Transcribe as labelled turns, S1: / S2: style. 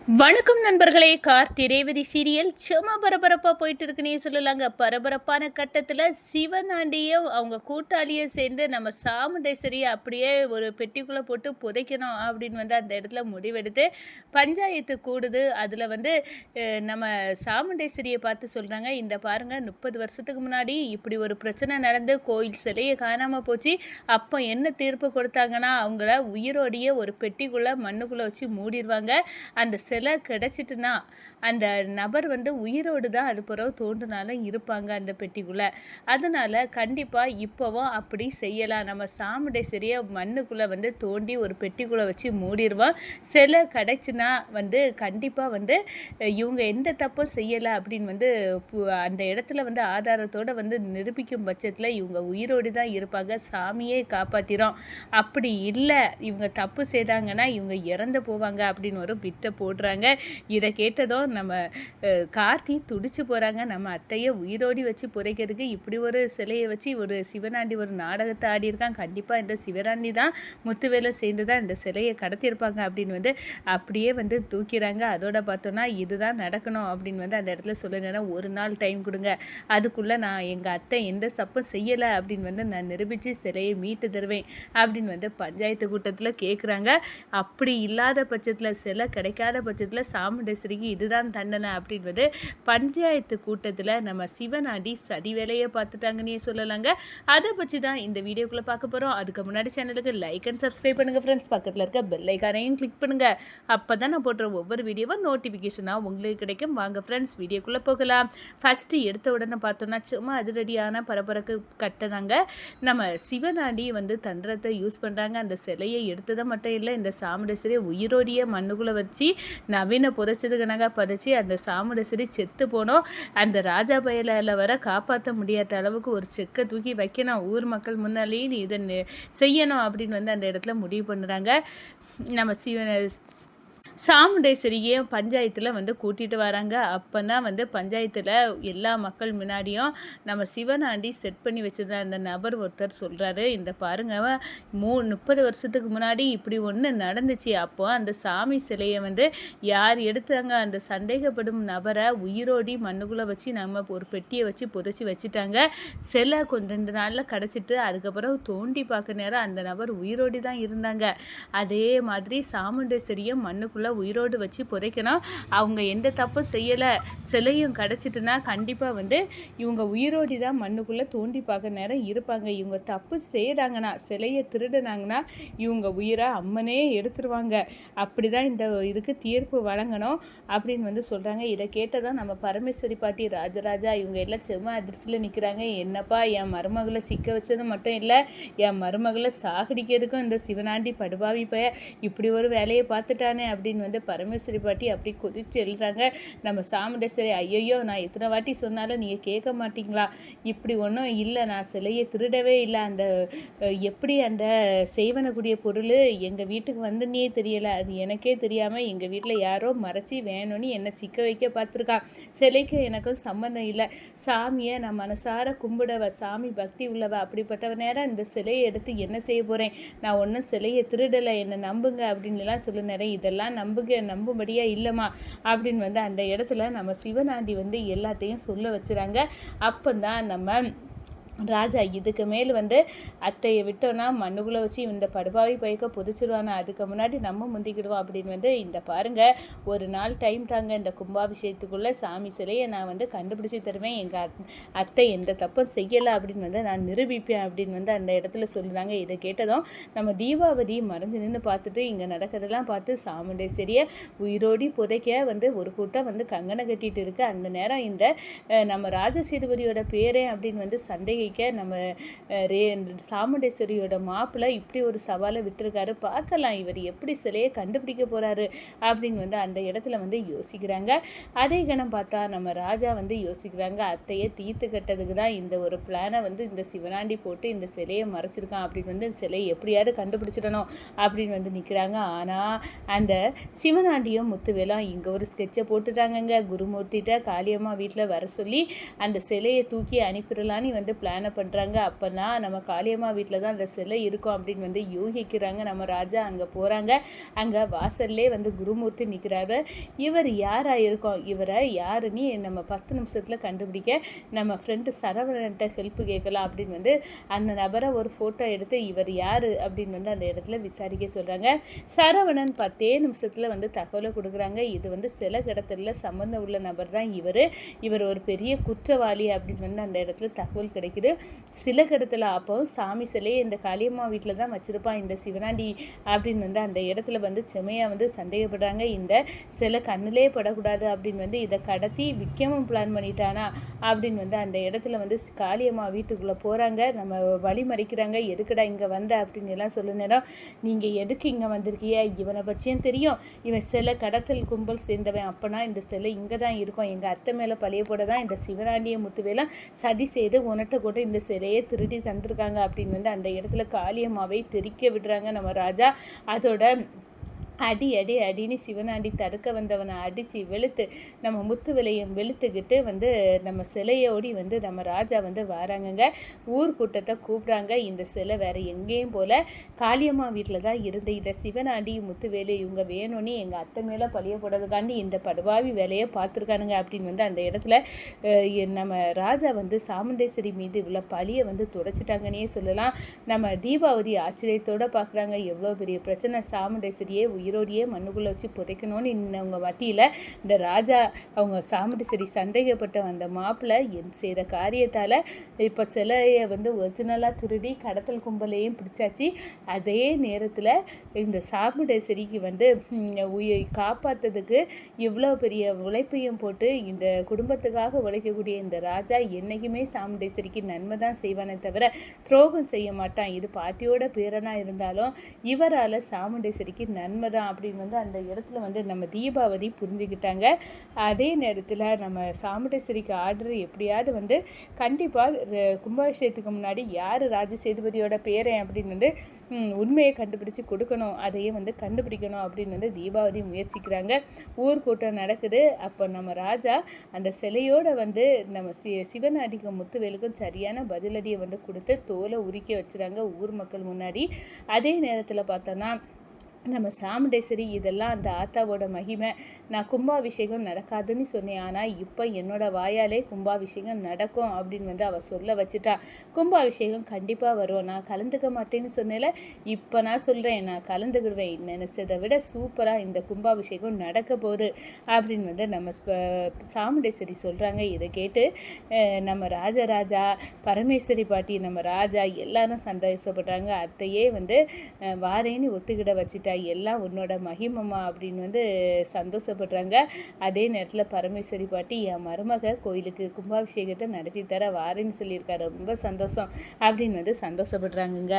S1: வணக்கம் நண்பர்களே. கார்த்தி ரேவதி சீரியல் சும்மா பரபரப்பாக போயிட்டு இருக்குன்னே சொல்லலாங்க. பரபரப்பான கட்டத்தில் சிவனாண்டியும் அவங்க கூட்டாளியை சேர்ந்து நம்ம சாமுண்டேஸ்வரியை அப்படியே ஒரு பெட்டிக்குள்ளே போட்டு புதைக்கணும் அப்படின்னு அந்த இடத்துல முடிவெடுத்து பஞ்சாயத்து கூடுது. அதில் நம்ம சாமுண்டேஸ்வரியை பார்த்து சொல்கிறாங்க, இந்த பாருங்கள், 30 வருஷத்துக்கு முன்னாடி இப்படி ஒரு பிரச்சனை நடந்து கோயில் சிலையை காணாமல் போச்சு. அப்போ என்ன தீர்ப்பு கொடுத்தாங்கன்னா, அவங்கள உயிரோடைய ஒரு பெட்டிக்குள்ளே மண்ணுக்குள்ளே வச்சு மூடிடுவாங்க. அந்த சிலை கிடச்சிட்டுனா அந்த நபர் உயிரோடு தான் அது பிறகு தோன்றினாலும் இருப்பாங்க அந்த பெட்டிக்குள்ளே. அதனால் கண்டிப்பாக இப்போவும் அப்படி செய்யலாம். நம்ம சாமுண்டேஸ்வரியை மண்ணுக்குள்ளே தோண்டி ஒரு பெட்டிக்குள்ளே வச்சு மூடிடுவோம். சிலை கிடச்சினா கண்டிப்பாக இவங்க எந்த தப்பும் செய்யலை அப்படின்னு அந்த இடத்துல ஆதாரத்தோடு நிரூபிக்கும் பட்சத்தில் இவங்க உயிரோடு தான் இருப்பாங்க. சாமியே காப்பாற்றிடும். அப்படி இல்லை, இவங்க தப்பு செய்தாங்கன்னா இவங்க இறந்து போவாங்க அப்படின்னு ஒரு பிட்டை போடுறாங்க. இதை கேட்டதும் நம்ம கார்த்தி துடிச்சு போகிறாங்க. நம்ம அத்தையை உயிரோடி வச்சு புதைக்கிறதுக்கு இப்படி ஒரு சிலையை வச்சு ஒரு சிவனாண்டி ஒரு நாடகத்தை ஆடியிருக்கான். கண்டிப்பாக இந்த சிவனாண்டி தான் முத்துவேலை சேர்ந்து தான் இந்த சிலையை கடத்தியிருப்பாங்க அப்படின்னு அப்படியே தூக்கிறாங்க. அதோட பார்த்தோன்னா இதுதான் நடக்கணும் அப்படின்னு அந்த இடத்துல சொல்லுங்கன்னா, ஒரு நாள் டைம் கொடுங்க, அதுக்குள்ளே நான் எங்கள் அத்தை எந்த தப்பும் செய்யலை அப்படின்னு நான் நிரூபித்து சிலையை மீட்டு தருவேன் அப்படின்னு பஞ்சாயத்து கூட்டத்தில் கேட்குறாங்க. அப்படி இல்லாத பட்சத்தில் சிலை கிடைக்காத பட்சத்தில் சாமுண்டேஸ்வரிக்கு இதுதான் தண்டனை அப்படின்றது பஞ்சாயத்து கூட்டத்தில் நம்ம சிவனாண்டி சதி வேலையை பார்த்துட்டாங்கன்னே சொல்லலாங்க. அதை பற்றி தான் இந்த வீடியோக்குள்ளே பார்க்க போகிறோம். அதுக்கு முன்னாடி சேனலுக்கு லைக் அண்ட் சப்ஸ்கிரைப் பண்ணுங்கள் ஃப்ரெண்ட்ஸ். பக்கத்தில் இருக்க பெல் ஐக்கானையும் கிளிக் பண்ணுங்கள். அப்போ தான் நான் போடுற ஒவ்வொரு வீடியோவும் நோட்டிஃபிகேஷனாக உங்களுக்கு கிடைக்கும். வாங்க ஃப்ரெண்ட்ஸ், வீடியோக்குள்ளே போகலாம். ஃபஸ்ட்டு எடுத்த உடனே பார்த்தோன்னா சும்மா அதிரடியான பரபரப்பு கட்டதாங்க. நம்ம சிவனாண்டி தந்திரத்தை யூஸ் பண்ணுறாங்க. அந்த சிலையை எடுத்ததை மட்டும் இல்லை, இந்த சாமுண்டேஸ்வரியை உயிரோடிய மண்ணுக்குள்ளே வச்சு நவீன புதைச்சதுக்கு புதைச்சி அந்த சாமுண்டேஸ்வரி செத்து போனோம். அந்த ராஜா பயலால் வர காப்பாற்ற முடியாத அளவுக்கு ஒரு செக்கை தூக்கி வைக்கணும், ஊர் மக்கள் முன்னாலேயே இதை செய்யணும் அப்படின்னு அந்த இடத்துல முடிவு பண்ணுறாங்க. நம்ம சாமுண்டேஸ்வரியை பஞ்சாயத்தில் கூட்டிகிட்டு வராங்க. அப்போ தான் பஞ்சாயத்தில் எல்லா மக்கள் முன்னாடியும் நம்ம சிவனாண்டி செட் பண்ணி வச்சுருந்த அந்த நபர் ஒருத்தர் சொல்கிறாரு, இந்த பாருங்க, 30 வருஷத்துக்கு முன்னாடி இப்படி ஒன்று நடந்துச்சு. அப்போ அந்த சாமி சிலையை யார் எடுத்தாங்க, அந்த சந்தேகப்படும் நபரை உயிரோடி மண்ணுக்குள்ளே வச்சு நம்ம ஒரு பெட்டியை வச்சு புதைச்சி வச்சுட்டாங்க. சிலை கொஞ்சம் 2 நாளில் கிடச்சிட்டு அதுக்கப்புறம் தோண்டி பார்க்க நேரம் அந்த நபர் உயிரோடி தான் இருந்தாங்க. அதே மாதிரி சாமுண்டேஸ்வரியை மண்ணுக்குள்ளே உயிரோடு வச்சு புதைக்கணும். அவங்க எந்த தப்பும் செய்யலை, சிலையும் கிடச்சிட்டுனா கண்டிப்பாக இவங்க உயிரோடி தான் மண்ணுக்குள்ளே தோண்டி பார்க்க நேரம் இருப்பாங்க. இவங்க தப்பு செய்தாங்கன்னா, சிலையை திருடினாங்கன்னா இவங்க உயிரை அம்மனே எடுத்துருவாங்க. அப்படி தான் இந்த இதுக்கு தீர்ப்பு வழங்கணும் அப்படின்னு சொல்கிறாங்க. இதை கேட்டதான் நம்ம பரமேஸ்வரி பாட்டி, ராஜராஜா இவங்க எல்லாம் செம்ம அதிர்ச்சியில் நிற்கிறாங்க. என்னப்பா, என் மருமகளை சிக்க வச்சது மட்டும் இல்லை, என் மருமகளை சாகடிக்கிறதுக்கும் இந்த சிவனாண்டி படுபாவி பைய இப்படி ஒரு வேலையை பார்த்துட்டானே அப்படின்னு பரமேஸ்வரி பாட்டி அப்படி கொதித்து எழுதுறாங்க. நம்ம சாமுண்டேஸ்வரி, ஐயோ, நான் எத்தனை வாட்டி சொன்னாலும் நீங்கள் கேட்க மாட்டீங்களா, இப்படி ஒன்றும் இல்லை, நான் சிலையை திருடவே இல்லை, அந்த எப்படி அந்த செய்வனக்கூடிய பொருள் எங்கள் வீட்டுக்கு வந்துன்னே தெரியலை, அது எனக்கே தெரியாமல் எங்கள் வீட்டில் யாரோ மறைச்சி வேணும்னு என்னை சிக்க வைக்க பார்த்துருக்கான். சிலைக்கு எனக்கும் சம்மந்தம் இல்லை, சாமியை நான் மனசார கும்பிடவ, சாமி பக்தி உள்ளவ, அப்படிப்பட்டவ நேரம் இந்த சிலையை எடுத்து என்ன செய்ய போகிறேன், நான் ஒன்றும் சிலையை திருடலை, என்னை நம்புங்க அப்படின்லாம் சொல்ல நேரம் இதெல்லாம் நம்பும்படியாக இல்லைம்மா அப்படின்னு அந்த இடத்துல நம்ம சிவனாண்டி எல்லாத்தையும் சொல்ல வச்சுறாங்க. அப்போ தான் நம்ம ராஜா, இதுக்கு மேல் அத்தையை விட்டோன்னா மண்ணுக்குள்ளே வச்சு இந்த படுபாவி பைக்க புதைச்சிடுவானா, அதுக்கு முன்னாடி நம்ம முந்திக்கிடுவோம் அப்படின்னு இந்த பாருங்கள், ஒரு நாள் டைம் தாங்க, இந்த கும்பாபிஷேகத்துக்குள்ளே சாமி சிலையை நான் கண்டுபிடிச்சி தருவேன், எங்கள் அத்தை எந்த தப்பும் செய்யலை அப்படின்னு நான் நிரூபிப்பேன் அப்படின்னு அந்த இடத்துல சொல்லுறாங்க. இதை கேட்டதும் நம்ம தீபாவதி மறைஞ்சு நின்று பார்த்துட்டு இங்கே நடக்கிறதெல்லாம் பார்த்து சாமுண்டேஸ்வரியை உயிரோடி புதைக்க ஒரு கூட்டம் கங்கனை கட்டிட்டு இருக்கு. அந்த நேரம் இந்த நம்ம ராஜசேதுபதியோட பேரே அப்படின்னு சந்தேக நம்ம சாமுண்டேஸ்வரியோட மாப்பிள்ளை இப்படி ஒரு சவாலை விட்டுருக்காரு, பார்க்கலாம் இவர் எப்படி சிலையை கண்டுபிடிக்க போறாரு அப்படின்னு அந்த இடத்துல யோசிக்கிறாங்க. அதே கணம் பார்த்தா நம்ம ராஜா யோசிக்கிறாங்க, அத்தையை தீர்த்து கட்டதுக்கு தான் இந்த ஒரு பிளானை இந்த சிவனாண்டி போட்டு இந்த சிலையை மறைச்சிருக்கான் அப்படின்னு சிலையை எப்படியாவது கண்டுபிடிச்சிடணும் அப்படின்னு நிற்கிறாங்க. ஆனால் அந்த சிவனாண்டியும் முத்துவேலாம் இங்கே ஒரு ஸ்கெட்சை போட்டுட்டாங்கங்க. குருமூர்த்திட்ட காளியம்மா வீட்டில் வர சொல்லி அந்த சிலையை தூக்கி அனுப்பிடலான்னு பிளான் பிளானை பண்ணுறாங்க. அப்போனா நம்ம காளியம்மா வீட்டில் தான் அந்த சிலை இருக்கும் அப்படின்னு வந்து யூகிக்கிறாங்க. நம்ம ராஜா அங்கே போகிறாங்க. அங்கே வாசல்லே வந்து குருமூர்த்தி நிற்கிறாரு. இவர் யாராக இருக்கும், இவரை யாருன்னு நம்ம 10 நிமிஷத்தில் கண்டுபிடிக்க நம்ம ஃப்ரெண்டு சரவணன்ட்ட ஹெல்ப் கேட்கலாம் அப்படின்னு வந்து அந்த நபரை ஒரு ஃபோட்டோ எடுத்து இவர் யார் அப்படின்னு வந்து அந்த இடத்துல விசாரிக்க சொல்கிறாங்க. சரவணன் 10 நிமிஷத்தில் வந்து தகவலை கொடுக்குறாங்க. இது வந்து சில இடத்துல சம்மந்தம் உள்ள நபர் தான் இவர் ஒரு பெரிய குற்றவாளி அப்படின்னு வந்து அந்த இடத்துல தகவல் கிடைக்குது. சில இடத்துல அப்போ சாமி சிலையை இந்த காளியம்மா வீட்டில் தான் வச்சுருப்பான் இந்த சிவனாண்டி அப்படின்னு வந்து அந்த இடத்துல வந்து செமையாக வந்து சந்தேகப்படுறாங்க. இந்த சிலை கண்ணிலே படக்கூடாது அப்படின்னு வந்து இதை கடத்தி விற்கவும் பிளான் பண்ணிட்டானா அப்படின்னு வந்து அந்த இடத்துல வந்து காளியம்மா வீட்டுக்குள்ளே போகிறாங்க. நம்ம வழி மறிக்கிறாங்க. எதுக்குடா இங்கே வந்த அப்படின்னு எல்லாம் சொல்ல நேரம், நீங்கள் எதுக்கு இங்கே வந்திருக்கிய, இவனை பற்றியும் தெரியும், இவன் சிலை கடத்தல் கும்பல் சேர்ந்தவன், அப்போனா இந்த சிலை இங்கே தான் இருக்கும், எங்கள் அத்தை மேலே பழைய போட தான் இந்த சிவராண்டிய முத்துவேலாம் சதி செய்து உனட்ட கூட இந்த சிலையை திருடி தந்திருக்காங்க அப்படின்னு வந்து அந்த இடத்துல காளியம்மாவை தெரிக்க விடுறாங்க நம்ம ராஜா. அதோட அடி அடி அடின்னு சிவனாண்டி தடுக்க வந்தவனை அடித்து வெளுத்து நம்ம முத்து விலையும் வெளுத்துக்கிட்டு வந்து நம்ம சிலையோடி வந்து நம்ம ராஜா வந்து வராங்கங்க. ஊர் கூட்டத்தை கூப்பிட்றாங்க. இந்த சிலை வேறு எங்கேயும் போல் காளியம்மா வீட்டில் தான் இருந்து இதை சிவனாண்டி முத்து வேலை இவங்க வேணும்னு எங்கள் அத்தை மேலே பழிய போடுறதுக்காண்டி இந்த படுவாவி வேலையை பார்த்துருக்கானுங்க அப்படின்னு வந்து அந்த இடத்துல நம்ம ராஜா வந்து சாமுண்டேஸ்வரி மீது இவ்வளோ பழியை வந்து துடைச்சிட்டாங்கன்னே சொல்லலாம். நம்ம தீபாவதி ஆச்சரியத்தோடு பார்க்குறாங்க. எவ்வளோ பெரிய பிரச்சனை, சாமுண்டேஸ்வரியே உயிரோடையே மண்ணுக்குள்ளே வச்சு புதைக்கணும்னு அவங்க மத்தியில் இந்த ராஜா அவங்க சாமுண்டேஸ்வரி சந்தேகப்பட்ட அந்த மாப்பிள்ளை செய்த காரியத்தால் இப்போ சிலையை வந்து ஒரிஜினலாக திருடி கடத்தல் கும்பலையும் பிடிச்சாச்சு. அதே நேரத்தில் இந்த சாமுண்டேஸ்வரிக்கு வந்து காப்பாற்றுறதுக்கு இவ்வளோ பெரிய உழைப்பையும் போட்டு இந்த குடும்பத்துக்காக உழைக்கக்கூடிய இந்த ராஜா என்றைக்குமே சாமுண்டேஸ்வரிக்கு நன்மை தான் செய்வானே தவிர துரோகம் செய்ய மாட்டான். இது பாட்டியோட பேரனாக இருந்தாலும் இவரால் சாமுண்டேஸ்வரிக்கு நன்மை தான் அப்படின்னு வந்து அந்த இடத்துல வந்து நம்ம தீபாவதி புரிஞ்சுக்கிட்டாங்க. அதே நேரத்தில் நம்ம சாமுண்டேஸ்வரிக்கு ஆர்டர் எப்படியாவது வந்து கண்டிப்பாக கும்பாபிஷேகத்துக்கு முன்னாடி யார் ராஜசேதுபதியோட பேரன் அப்படின்னு வந்து உண்மையை கண்டுபிடிச்சு கொடுக்கணும், அதையே வந்து கண்டுபிடிக்கணும் அப்படின்னு வந்து தீபாவதி முயற்சிக்கிறாங்க. ஊர்கூட்டம் நடக்குது. அப்போ நம்ம ராஜா அந்த சிலையோடு வந்து நம்ம சிவனாண்டிக்கும் முத்துவேலுக்கும் சரியான பதிலடியை வந்து கொடுத்து தோலை உரிக்க வச்சுறாங்க ஊர் மக்கள் முன்னாடி. அதே நேரத்தில் பார்த்தோன்னா நம்ம சாமுண்டேஸ்வரி இதெல்லாம் அந்த ஆத்தாவோட மகிமை. நான் கும்பாபிஷேகம் நடக்காதுன்னு சொன்னேன், ஆனால் இப்போ என்னோட வாயாலே கும்பாபிஷேகம் நடக்கும் அப்படின்னு வந்து அவள் சொல்ல வச்சுட்டா. கும்பாபிஷேகம் கண்டிப்பாக வரும், நான் கலந்துக்க மாட்டேன்னு சொன்னேல, இப்போ நான் சொல்கிறேன் நான் கலந்துக்கிடுவேன், நினச்சதை விட சூப்பராக இந்த கும்பாபிஷேகம் நடக்க போகுது அப்படின்னு வந்து நம்ம சாமுண்டேஸ்வரி சொல்கிறாங்க. இதை கேட்டு நம்ம ராஜராஜா பரமேஸ்வரி பாட்டி நம்ம ராஜா எல்லாரும் சந்தோஷப்படுறாங்க. அத்தையே வந்து வாரேன்னு ஒத்துக்கிட வச்சுட்டா, எல்லாம் உன்னோட மகிமம்மா அப்படின்னு வந்து சந்தோஷப்படுறாங்க. அதே நேரத்தில் பரமேஸ்வரி பாட்டி என் மருமக கோயிலுக்கு கும்பாபிஷேகத்தை நடத்தி தர வாரேன்னு சொல்லியிருக்காரு, ரொம்ப சந்தோஷம் அப்படின்னு வந்து சந்தோஷப்படுறாங்கங்க.